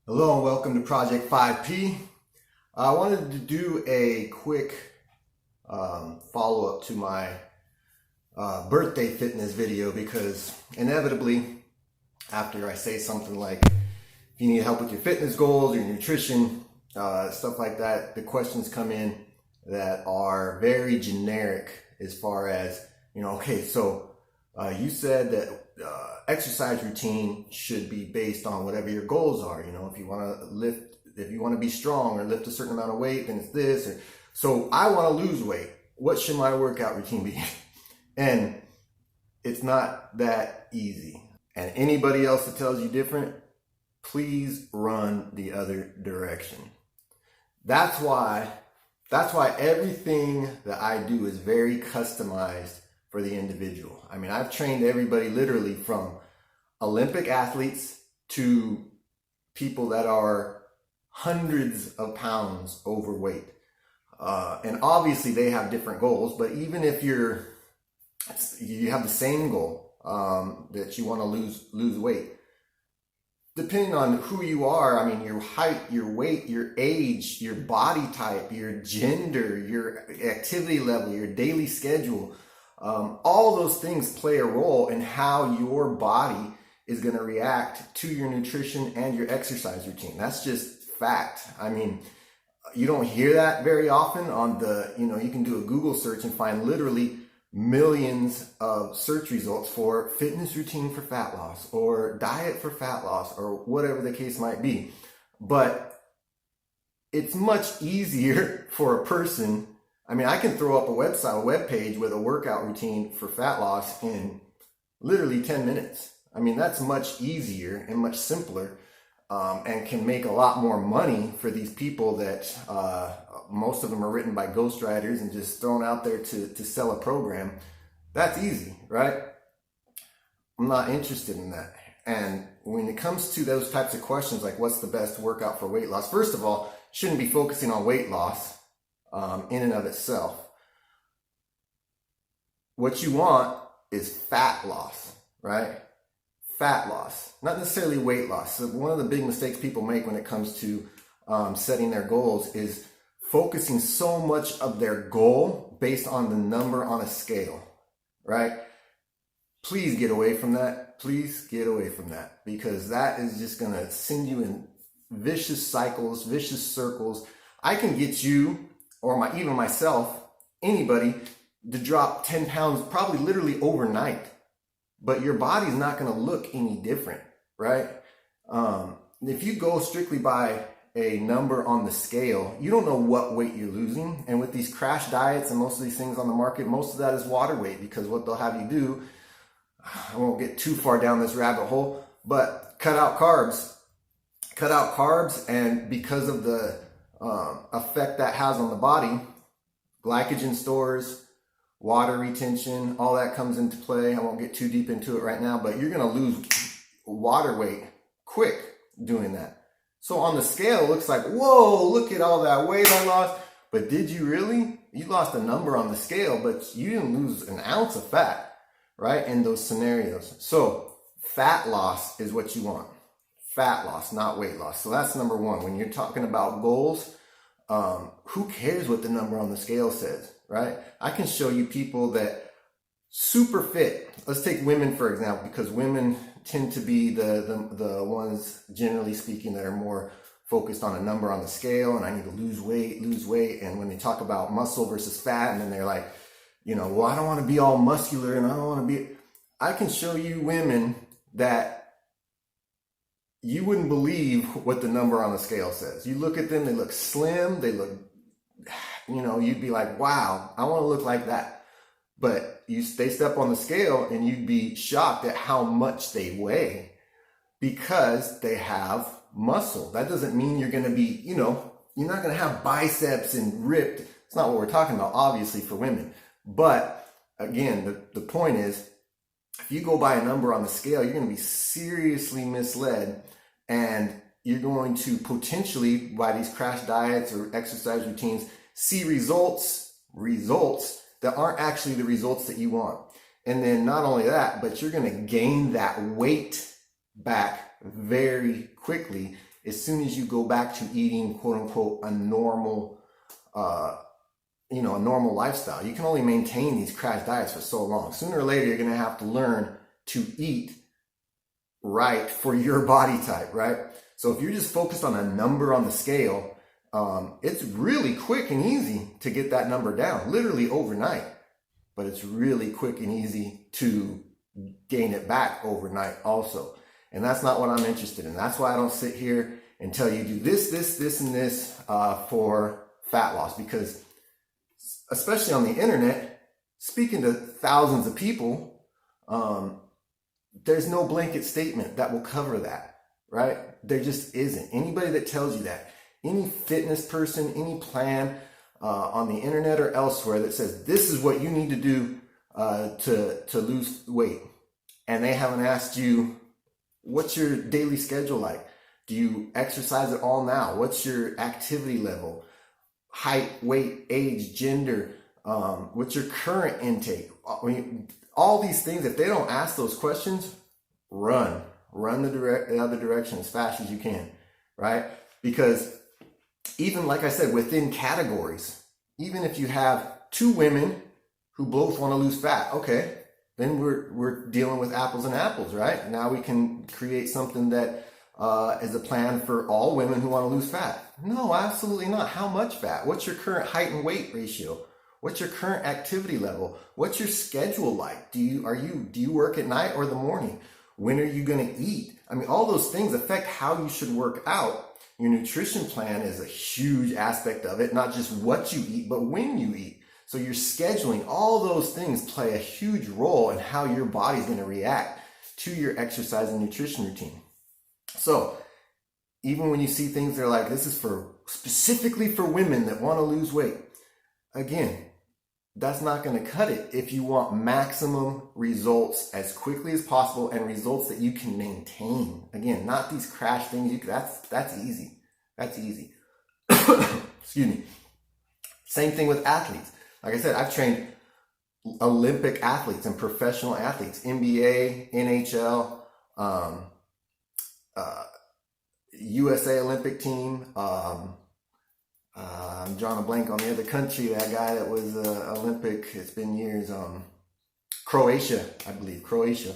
Hello and welcome to Project 5P. I wanted to do a quick follow-up to my birthday fitness video because inevitably after I say something like if you need help with your fitness goals or your nutrition, stuff like that, the questions come in that are very generic as far as, okay, so you said that exercise routine should be based on whatever your goals are. If you want to lift, if you want to be strong or lift a certain amount of weight, then it's this. So I want to lose weight. What should my workout routine be? And it's not that easy. And anybody else that tells you different, please run the other direction. That's why everything that I do is very customized for the individual. I mean, I've trained everybody literally from Olympic athletes to people that are hundreds of pounds overweight. And obviously they have different goals, but even if you have the same goal, that you want to lose weight, depending on who you are, I mean, your height, your weight, your age, your body type, your gender, your activity level, your daily schedule, all those things play a role in how your body is going to react to your nutrition and your exercise routine. That's just fact. I mean, you don't hear that very often on you can do a Google search and find literally millions of search results for fitness routine for fat loss or diet for fat loss or whatever the case might be. But it's much easier for a person. I mean, I can throw up a web page with a workout routine for fat loss in literally 10 minutes. I mean, that's much easier and much simpler, and can make a lot more money for these people that most of them are written by ghostwriters and just thrown out there to sell a program. That's easy, right? I'm not interested in that. And when it comes to those types of questions, like what's the best workout for weight loss? First of all, shouldn't be focusing on weight loss in and of itself. What you want is fat loss, right? Fat loss, not necessarily weight loss. So one of the big mistakes people make when it comes to setting their goals is focusing so much of their goal based on the number on a scale, right? Please get away from that. Please get away from that, because that is just going to send you in vicious cycles, vicious circles. I can get you, or even myself, anybody, to drop 10 pounds probably literally overnight, but your body's not going to look any different, right? If you go strictly by a number on the scale, you don't know what weight you're losing. And with these crash diets and most of these things on the market, most of that is water weight, because what they'll have you do, I won't get too far down this rabbit hole, but cut out carbs. And because of the effect that has on the body, glycogen stores, water retention, all that comes into play. I won't get too deep into it right now, but you're going to lose water weight quick doing that. So on the scale, it looks like, whoa, look at all that weight I lost. But did you really? You lost a number on the scale, but you didn't lose an ounce of fat, right? In those scenarios. So fat loss is what you want. Fat loss, not weight loss. So that's number one. When you're talking about goals, who cares what the number on the scale says, right? I can show you people that super fit. Let's take women, for example, because women tend to be the ones, generally speaking, that are more focused on a number on the scale, and I need to lose weight. And when they talk about muscle versus fat, and then they're like, well, I don't want to be all muscular, and I don't want to be. I can show you women that you wouldn't believe what the number on the scale says. You look at them, they look slim, they look, you'd be like, wow, I want to look like that. But they step on the scale and you'd be shocked at how much they weigh, because they have muscle. That doesn't mean you're going to be, you're not going to have biceps and ripped. It's not what we're talking about, obviously, for women. But again, the point is, if you go by a number on the scale, you're going to be seriously misled, and you're going to potentially, by these crash diets or exercise routines, see results that aren't actually the results that you want. And then not only that, but you're going to gain that weight back very quickly as soon as you go back to eating, quote unquote, a normal, a normal lifestyle. You can only maintain these crash diets for so long. Sooner or later, you're going to have to learn to eat right for your body type, right? So if you're just focused on a number on the scale, it's really quick and easy to get that number down, literally overnight. But it's really quick and easy to gain it back overnight also. And that's not what I'm interested in. That's why I don't sit here and tell you do this, and this for fat loss, because especially on the internet, speaking to thousands of people, there's no blanket statement that will cover that, right? There just isn't. Anybody that tells you that, any fitness person, any plan on the internet or elsewhere that says this is what you need to do to lose weight, and they haven't asked you, what's your daily schedule like? Do you exercise at all now? What's your activity level? Height, weight, age, gender, what's your current intake? I mean, all these things, if they don't ask those questions, run the other direction as fast as you can, right? Because even like I said, within categories, even if you have two women who both want to lose fat, okay, then we're dealing with apples and apples, right? Now we can create something that is a plan for all women who want to lose fat. No, absolutely not. How much fat? What's your current height and weight ratio? What's your current activity level? What's your schedule like? Do you work at night or the morning? When are you going to eat? I mean, all those things affect how you should work out. Your nutrition plan is a huge aspect of it, not just what you eat, but when you eat. So your scheduling, all those things play a huge role in how your body's going to react to your exercise and nutrition routine. So even when you see things that are like, this is for specifically for women that want to lose weight, again, that's not going to cut it if you want maximum results as quickly as possible and results that you can maintain. Again, not these crash things. That's easy. That's easy. Excuse me. Same thing with athletes. Like I said, I've trained Olympic athletes and professional athletes, NBA, NHL, USA Olympic team. I'm drawing a blank on the other country, that guy that was Olympic, it's been years, Croatia, I believe, Croatia.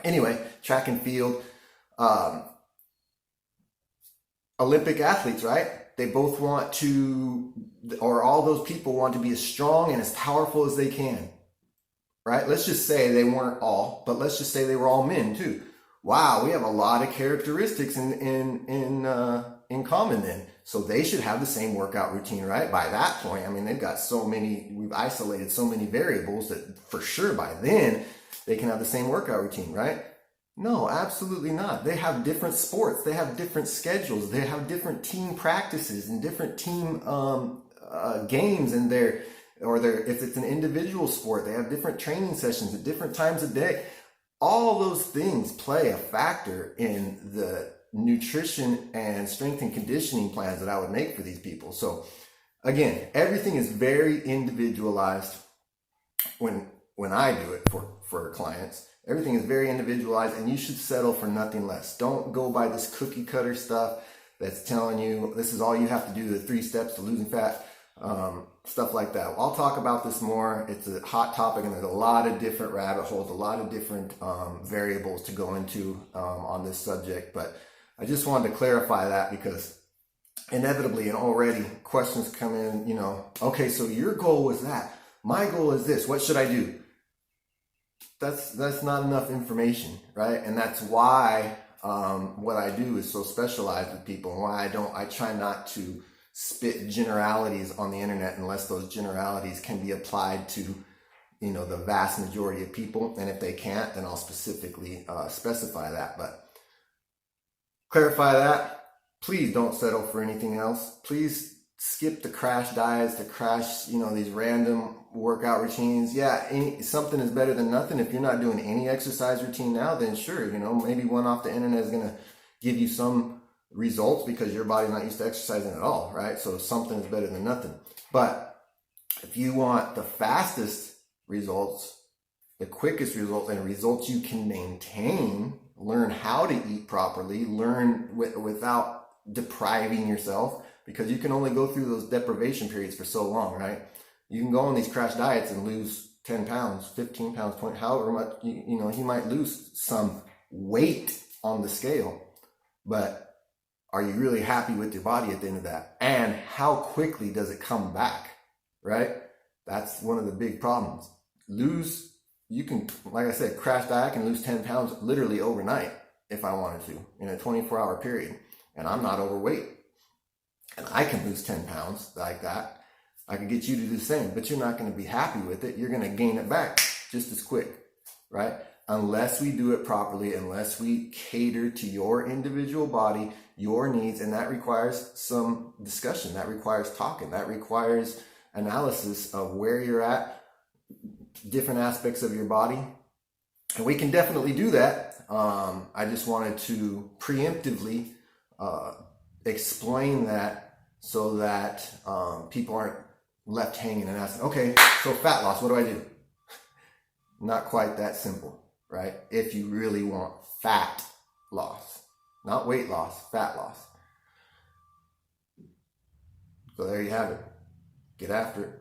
Anyway, track and field, Olympic athletes, right? They both want to, or all those people want to be as strong and as powerful as they can, right? Let's just say they weren't all, but let's just say they were all men too. Wow, we have a lot of characteristics in common then. So they should have the same workout routine, right? By that point, I mean, they've got we've isolated so many variables that for sure by then they can have the same workout routine, right? No, absolutely not. They have different sports. They have different schedules. They have different team practices and different team games in there, if it's an individual sport, they have different training sessions at different times of day. All those things play a factor in the nutrition and strength and conditioning plans that I would make for these people. So again, everything is very individualized when I do it for clients. Everything is very individualized, and you should settle for nothing less. Don't go by this cookie cutter stuff that's telling you this is all you have to do, the 3 steps to losing fat, stuff like that. I'll talk about this more. It's a hot topic, and there's a lot of different rabbit holes, a lot of different variables to go into on this subject. But I just wanted to clarify that, because inevitably and already questions come in, okay, so your goal was that. My goal is this. What should I do? That's not enough information, right? And that's why what I do is so specialized with people, and why I try not to spit generalities on the internet unless those generalities can be applied to, the vast majority of people. And if they can't, then I'll specifically specify that. But clarify that. Please don't settle for anything else. Please skip the crash diets, these random workout routines. Yeah, something is better than nothing. If you're not doing any exercise routine now, then sure, maybe one off the internet is going to give you some results because your body's not used to exercising at all, right? So something is better than nothing. But if you want the fastest results, the quickest results, and results you can maintain, learn how to eat properly, learn without depriving yourself, because you can only go through those deprivation periods for so long, right? You can go on these crash diets and lose 10 pounds, 15 pounds, 20, however much, you might lose some weight on the scale, but are you really happy with your body at the end of that? And how quickly does it come back, right? That's one of the big problems. You can, like I said, crash diet, I can lose 10 pounds literally overnight if I wanted to in a 24-hour period. And I'm not overweight. And I can lose 10 pounds like that. I can get you to do the same, but you're not going to be happy with it. You're going to gain it back just as quick, right? Unless we do it properly, unless we cater to your individual body, your needs, and that requires some discussion, that requires talking, that requires analysis of where you're at, different aspects of your body. And we can definitely do that. I just wanted to preemptively explain that so that people aren't left hanging and asking, okay, so fat loss, what do I do? Not quite that simple, right? If you really want fat loss, not weight loss, fat loss. So there you have it. Get after it.